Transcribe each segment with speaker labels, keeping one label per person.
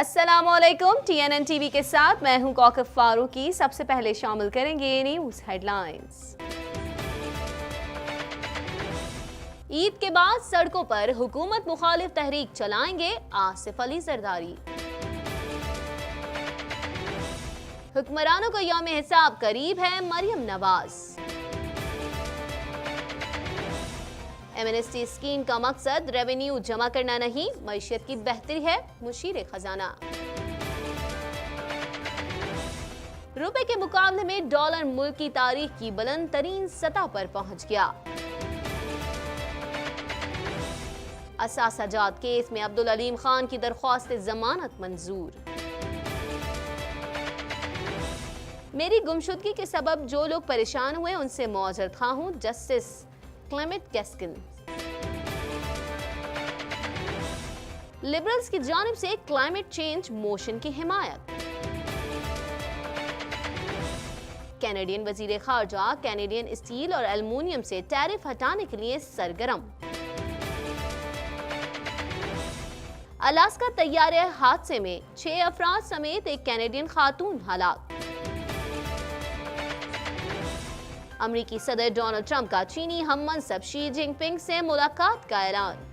Speaker 1: अस्सलाम वालेकुम। TNN TV के साथ मैं हूं कौकब फारूकी। सबसे पहले शामिल करेंगे न्यूज़ हेडलाइंस। ईद के बाद सड़कों पर हुकूमत मुखालिफ तहरीक चलाएंगे आसिफ अली जरदारी। हुक्मरानों का यौम हिसाब करीब है, मरियम नवाज। एमनेस्टी स्कीम का मकसद रेवेन्यू जमा करना नहीं, मईशत की बेहतरी है, मुशीर खजाना। रुपए के मुकाबले में डॉलर मुल्क की तारीख की बुलंद तरीन सतह पर पहुंच गया। असासाजात केस में अब्दुल अलीम खान की दरख्वास्त जमानत मंजूर। मेरी गुमशुदगी के सबब जो लोग परेशान हुए उनसे मौजूद खां हूं, जस्टिस क्लेमेंट गैस्किन। लिबरल्स की जानिब से क्लाइमेट चेंज मोशन की हिमायत। कैनेडियन वजीर खारजा कैनेडियन स्टील और एल्युमिनियम से टैरिफ हटाने के लिए सरगर्म। अलास्का तैयारे हादसे में 6 अफराद समेत एक कैनेडियन खातून हलाक। अमरीकी सदर डोनाल्ड ट्रंप का चीनी हम मनसब शी जिनपिंग से मुलाकात का ऐलान।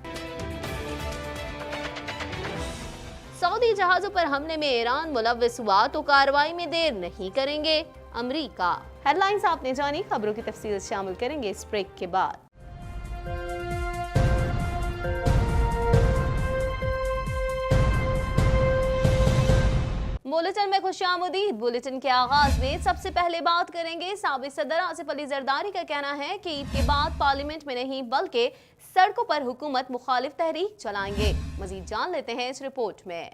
Speaker 1: सऊदी जहाजों पर हमले में ईरान मुलव्विस हुआ तो कार्रवाई में देर नहीं करेंगे अमरीका। हेडलाइंस आपने जानी, खबरों की तफसील शामिल करेंगे इस ब्रेक के बाद। बुलेटिन में खुशामदीद। बुलेटिन के आगाज में सबसे पहले बात करेंगे साबिक सदर आसिफ अली जरदारी का कहना है कि ईद के बाद पार्लियामेंट में नहीं बल्कि सड़कों पर हुकूमत मुखालिफ तहरीक चलाएंगे। मजीद जान लेते हैं इस रिपोर्ट में।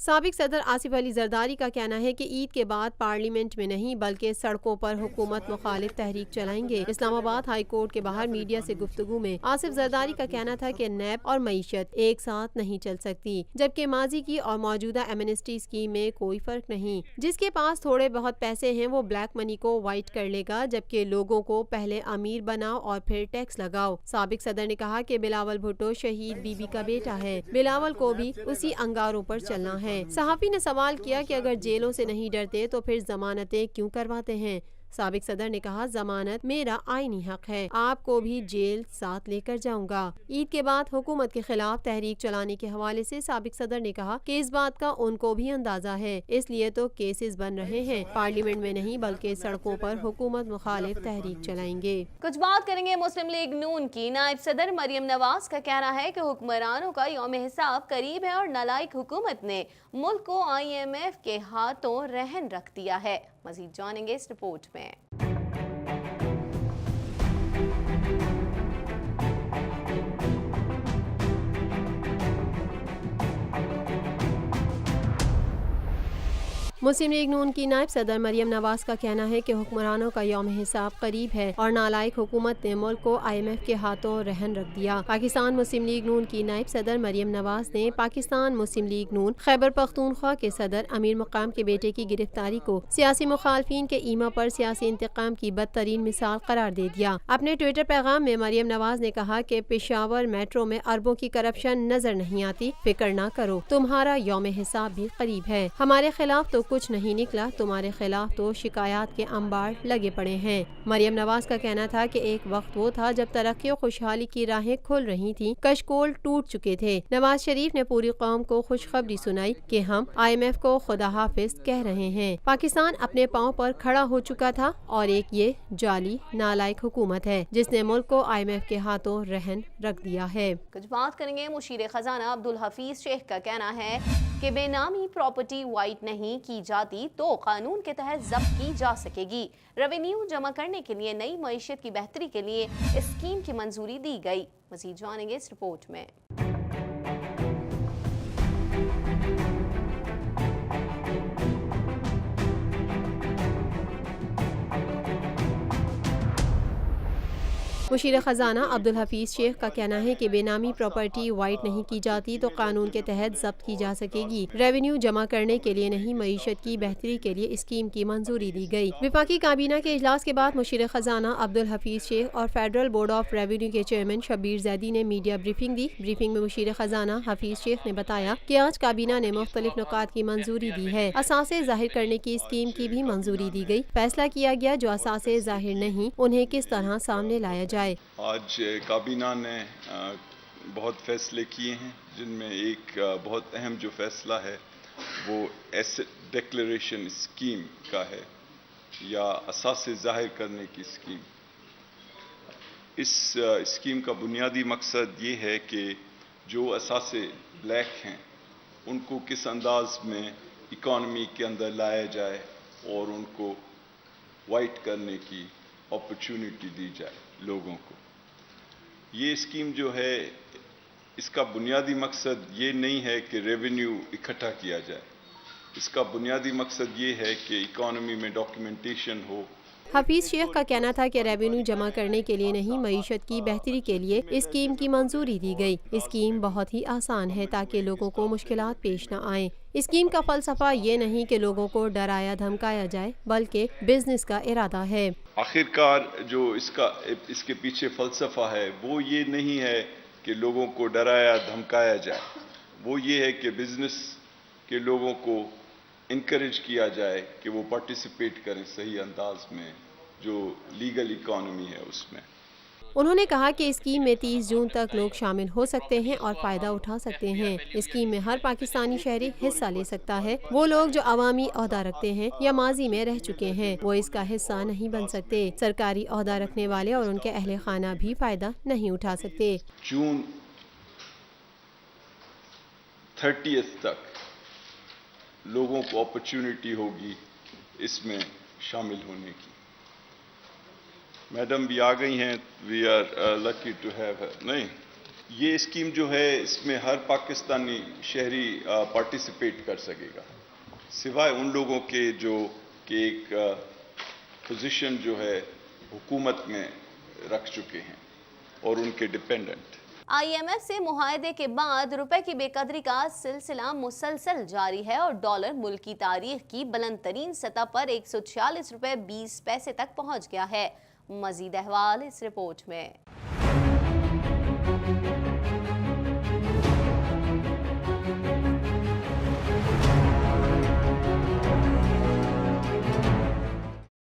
Speaker 2: साबिक सदर आसिफ अली जरदारी का कहना है कि ईद के बाद पार्लियामेंट में नहीं बल्कि सड़कों पर हुकूमत मुखालिफ तहरीक चलाएंगे। इस्लामाबाद हाई कोर्ट के बाहर मीडिया से गुफ्तगू में आसिफ जरदारी का कहना था कि नैब और मईशत एक साथ नहीं चल सकती, जबकि माजी की और मौजूदा एमनेस्टी स्कीम में कोई फर्क नहीं। जिसके पास थोड़े बहुत पैसे हैं वो ब्लैक मनी को वाइट कर लेगा, जबकि लोगों को पहले अमीर बनाओ और फिर टैक्स लगाओ। साबिक सदर ने कहा कि बिलावल भुट्टो शहीद बीबी का बेटा है, बिलावल को भी उसी अंगारों पर चलना है। सहाफी ने सवाल किया कि अगर जेलों से नहीं डरते तो फिर जमानतें क्यों करवाते हैं। साबिक सदर ने कहा, जमानत मेरा आईनी हक है, आपको भी जेल साथ लेकर जाऊंगा। ईद के बाद हुकूमत के खिलाफ तहरीक चलाने के हवाले से साबिक सदर ने कहा कि इस बात का उनको भी अंदाजा है, इसलिए तो केसेस बन रहे हैं। पार्लियामेंट में नहीं बल्कि सड़कों पर हुकूमत मुखालिफ तहरीक चलाएंगे।
Speaker 1: कुछ बात करेंगे मुस्लिम लीग नून की। नायब सदर मरियम नवाज का कहना है कि हुक्मरानों का यौम हिसाब करीब है और नालायक हुकूमत ने मुल्क को IMF के हाथों रहन रख दिया है। मजीद जानेंगे इस रिपोर्ट में।
Speaker 2: मुस्लिम लीग नून की नायब सदर मरियम नवाज का कहना है कि हुक्मरानों का यौम हिसाब करीब है और नालायक हुकूमत ने मुल्क को IMF के हाथों रहन रख दिया। पाकिस्तान मुस्लिम लीग नून की नायब सदर मरियम नवाज ने पाकिस्तान मुस्लिम लीग नून खैबर पख्तूनख्वा के सदर अमीर मुकाम के बेटे की गिरफ्तारी को सियासी मुखालफिन के ईमा पर सियासी इंतकाम की बदतरीन मिसाल करार दे दिया। अपने ट्विटर पैगाम में मरियम नवाज ने कहा कि पेशावर मेट्रो में अरबों की करप्शन नजर नहीं आती, फिक्र न करो, तुम्हारा यौम हिसाब भी करीब है। हमारे खिलाफ तो कुछ नहीं निकला, तुम्हारे खिलाफ तो शिकायत के अंबार लगे पड़े हैं। मरियम नवाज का कहना था कि एक वक्त वो था जब तरक्की और खुशहाली की राहें खुल रही थीं, कशकोल टूट चुके थे। नवाज शरीफ ने पूरी कौम को खुशखबरी सुनाई कि हम IMF को खुदा हाफिज कह रहे हैं। पाकिस्तान अपने पाँव पर खड़ा हो चुका था और एक ये जाली नालायक हुकूमत है जिसने मुल्क को IMF के हाथों रहन रख दिया है।
Speaker 1: कुछ बात करेंगे मुशीर खजाना अब्दुल हफीज शेख का कहना है कि बेनामी प्रॉपर्टी वाइट नहीं की जाती तो कानून के तहत जब्त की जा सकेगी। रेवेन्यू जमा करने के लिए नई मईशत की बेहतरी के लिए इस स्कीम की मंजूरी दी गई। मजीद जानेंगे इस रिपोर्ट में।
Speaker 2: مشیر خزانہ عبدالحفیظ شیخ کا کہنا ہے کہ بے نامی پراپرٹی وائٹ نہیں کی جاتی تو قانون کے تحت ضبط کی جا سکے گی۔ ریونیو جمع کرنے کے لیے نہیں، معیشت کی بہتری کے لیے اسکیم کی منظوری دی گئی۔ وفاقی کابینہ کے اجلاس کے بعد مشیر خزانہ عبدالحفیظ شیخ اور فیڈرل بورڈ آف ریونیو کے چیئرمین شبیر زیدی نے میڈیا بریفنگ دی۔ بریفنگ میں مشیر خزانہ حفیظ شیخ نے بتایا کہ آج کابینہ نے مختلف نکات کی منظوری دی ہے۔ اثاثے ظاہر کرنے کی اسکیم کی بھی منظوری دی گئی۔ فیصلہ کیا گیا جو اثاثے ظاہر نہیں انہیں کس طرح سامنے لایا جائے۔
Speaker 3: آج کابینہ نے بہت فیصلے کیے ہیں، جن میں ایک بہت اہم جو فیصلہ ہے وہ ایسٹ ڈکلیریشن اسکیم کا ہے، یا اثاثے ظاہر کرنے کی اسکیم۔ اس اسکیم کا بنیادی مقصد یہ ہے کہ جو اثاثے بلیک ہیں ان کو کس انداز میں اکانومی کے اندر لایا جائے اور ان کو وائٹ کرنے کی اپرچونٹی دی جائے لوگوں کو۔ یہ اسکیم جو ہے اس کا بنیادی مقصد یہ نہیں ہے کہ ریونیو اکٹھا کیا جائے، اس کا بنیادی مقصد یہ ہے کہ اکانومی میں ڈاکیومنٹیشن ہو۔
Speaker 2: حفیظ شیخ کا کہنا تھا کہ ریونیو جمع کرنے کے لیے نہیں، معیشت کی بہتری کے لیے اسکیم کی منظوری دی گئی۔ اسکیم بہت ہی آسان ہے تاکہ لوگوں کو مشکلات پیش نہ آئیں۔ اسکیم کا فلسفہ یہ نہیں کہ لوگوں کو ڈرایا دھمکایا جائے، بلکہ بزنس کا ارادہ ہے۔
Speaker 3: آخرکار جو اس کے پیچھے فلسفہ ہے وہ یہ نہیں ہے کہ لوگوں کو ڈرایا دھمکایا جائے، وہ یہ ہے کہ بزنس کے لوگوں کو انکریج کیا جائے کہ وہ پارٹیسپیٹ کریں صحیح انداز میں جو لیگل اکانومی ہے اس میں۔
Speaker 2: انہوں نے کہا کہ اسکیم میں 30 جون تک لوگ شامل ہو سکتے ہیں اور فائدہ اٹھا سکتے ہیں۔ اسکیم میں ہر پاکستانی شہری حصہ لے سکتا ہے۔ وہ لوگ جو عوامی عہدہ رکھتے ہیں یا ماضی میں رہ چکے ہیں وہ اس کا حصہ نہیں بن سکتے۔ سرکاری عہدہ رکھنے والے اور ان کے اہل خانہ بھی فائدہ نہیں اٹھا سکتے۔
Speaker 3: جون 30 تک لوگوں کو اپرچونٹی ہوگی اس میں شامل ہونے کی۔ میڈم بھی آ گئی ہیں، we are lucky to have her. نہیں، یہ اسکیم جو ہے اس میں ہر پاکستانی شہری پارٹیسپیٹ کر سکے گا، سوائے ان لوگوں کے جو کہ ایک پوزیشن جو ہے حکومت میں رکھ چکے ہیں اور ان کے ڈپینڈنٹ۔
Speaker 1: آئی ایم ایف سے معاہدے کے بعد روپے کی بے قدری کا سلسلہ مسلسل جاری ہے اور ڈالر ملک کی تاریخ کی بلند ترین سطح پر 146 روپے 20 پیسے تک پہنچ گیا ہے۔ مزید احوال اس رپورٹ میں۔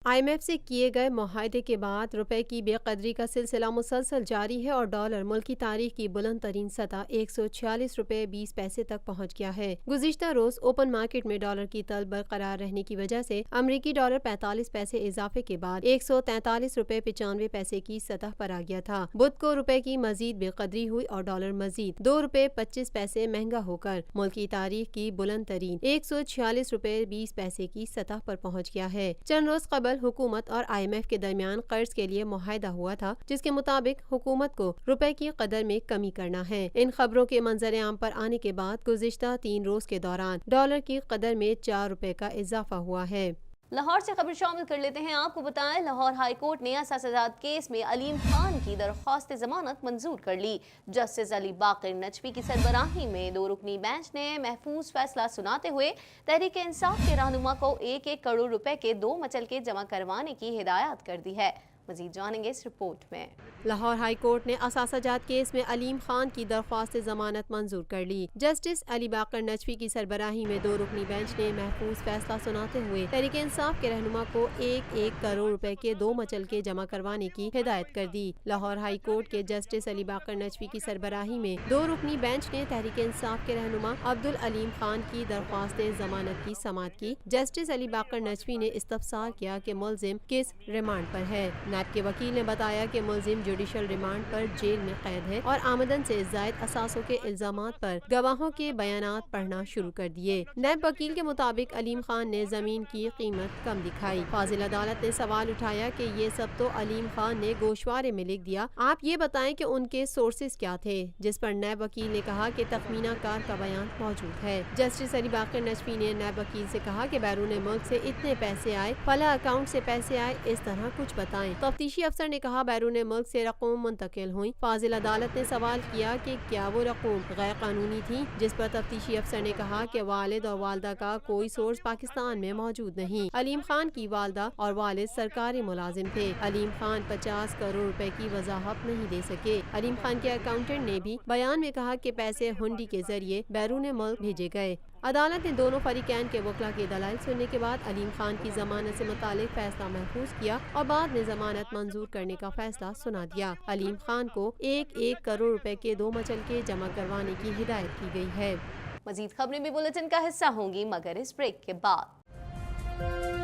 Speaker 1: آئی ایم ایف سے کیے گئے معاہدے کے بعد روپے کی بے قدری کا سلسلہ مسلسل جاری ہے اور ڈالر ملک کی تاریخ کی بلند ترین سطح 146 روپے 20 پیسے تک پہنچ گیا ہے۔ گزشتہ روز اوپن مارکیٹ میں ڈالر کی طلب برقرار رہنے کی وجہ سے امریکی ڈالر 45 پیسے اضافے کے بعد 143 روپے 95 پیسے کی سطح پر آ گیا تھا۔ بدھ کو روپے کی مزید بے قدری ہوئی اور ڈالر مزید 2 روپے 25 پیسے مہنگا ہو کر ملک کی تاریخ کی بلند ترین 146 روپے 20 پیسے کی سطح پر پہنچ گیا ہے۔ چند روز قبل حکومت اور آئی ایم ایف کے درمیان قرض کے لیے معاہدہ ہوا تھا جس کے مطابق حکومت کو روپے کی قدر میں کمی کرنا ہے۔ ان خبروں کے منظر عام پر آنے کے بعد گزشتہ 3 روز کے دوران ڈالر کی قدر میں 4 روپے کا اضافہ ہوا ہے۔ لاہور سے خبر شامل کر لیتے ہیں۔ آپ کو بتائیں لاہور ہائی کورٹ نے اثاثہ جات کیس میں علیم خان کی درخواست ضمانت منظور کر لی۔ جسٹس علی باقر نجفی کی سربراہی میں 2 رکنی بینچ نے محفوظ فیصلہ سناتے ہوئے تحریک انصاف کے رہنما کو 1-1 کروڑ روپے کے 2 مچلکے جمع کروانے کی ہدایت کر دی ہے۔ مزید جانیں گے اس رپورٹ میں۔
Speaker 2: لاہور ہائی کورٹ نے اثاثہ جات کیس میں علیم خان کی درخواست ضمانت منظور کر لی۔ جسٹس علی باقر نجفی کی سربراہی میں 2 رکنی بینچ نے محفوظ فیصلہ سناتے ہوئے تحریک انصاف کے رہنما کو 1-1 کروڑ روپے کے 2 مچلکے جمع کروانے کی ہدایت کر دی۔ لاہور ہائی کورٹ کے جسٹس علی باقر نجفی کی سربراہی میں 2 رکنی بینچ نے تحریک انصاف کے رہنما عبدالعلیم خان کی درخواست ضمانت کی سماعت کی۔ جسٹس علی باقر نجفی نے استفسار کیا کہ ملزم کس ریمانڈ پر ہے۔ نیب کے وکیل نے بتایا کہ ملزم جوڈیشل ریمانڈ پر جیل میں قید ہے اور آمدن سے زائد اثاثوں کے الزامات پر گواہوں کے بیانات پڑھنا شروع کر دیے۔ نیب وکیل کے مطابق علیم خان نے زمین کی قیمت کم دکھائی۔ فاضل عدالت نے سوال اٹھایا کہ یہ سب تو علیم خان نے گوشوارے میں لکھ دیا، آپ یہ بتائیں کہ ان کے سورسز کیا تھے، جس پر نیب وکیل نے کہا کہ تخمینہ کار کا بیان موجود ہے۔ جسٹس علی باقر نجفی نے نیب وکیل سے کہا کہ بیرون ملک سے اتنے پیسے آئے، فلاں اکاؤنٹ سے پیسے آئے، اس طرح کچھ بتائیں۔ तफ्तीशी अफसर ने कहा बैरून मुल्क से रकूम मुंतकिल हुई। फाजिल अदालत ने सवाल किया कि क्या वो रकूम गैर कानूनी थी, जिस पर तफ्तीशी अफसर ने कहा कि वालिद और वालदा का कोई सोर्स पाकिस्तान में मौजूद नहीं। अलीम खान की वालदा और वालिद सरकारी मुलाजिम थे। अलीम खान 50 करोड़ रुपए की वजाहत नहीं दे सके। अलीम खान के अकाउंटेंट ने भी बयान में कहा कि पैसे हुंडी के जरिए बैरून मुल्क भेजे गए। अदालत ने दोनों फरीकैन के वकला की दलाइल सुनने के बाद अलीम खान की जमानत से मुतालिक फैसला महफूज किया और बाद में जमानत मंजूर करने का फैसला सुना दिया। अलीम खान को 1-1 करोड़ रुपए के 2 मचलके जमा करवाने की हिदायत की गई है।
Speaker 1: मजीद खबरें भी बुलेटिन का हिस्सा होंगी मगर इस ब्रेक के बाद।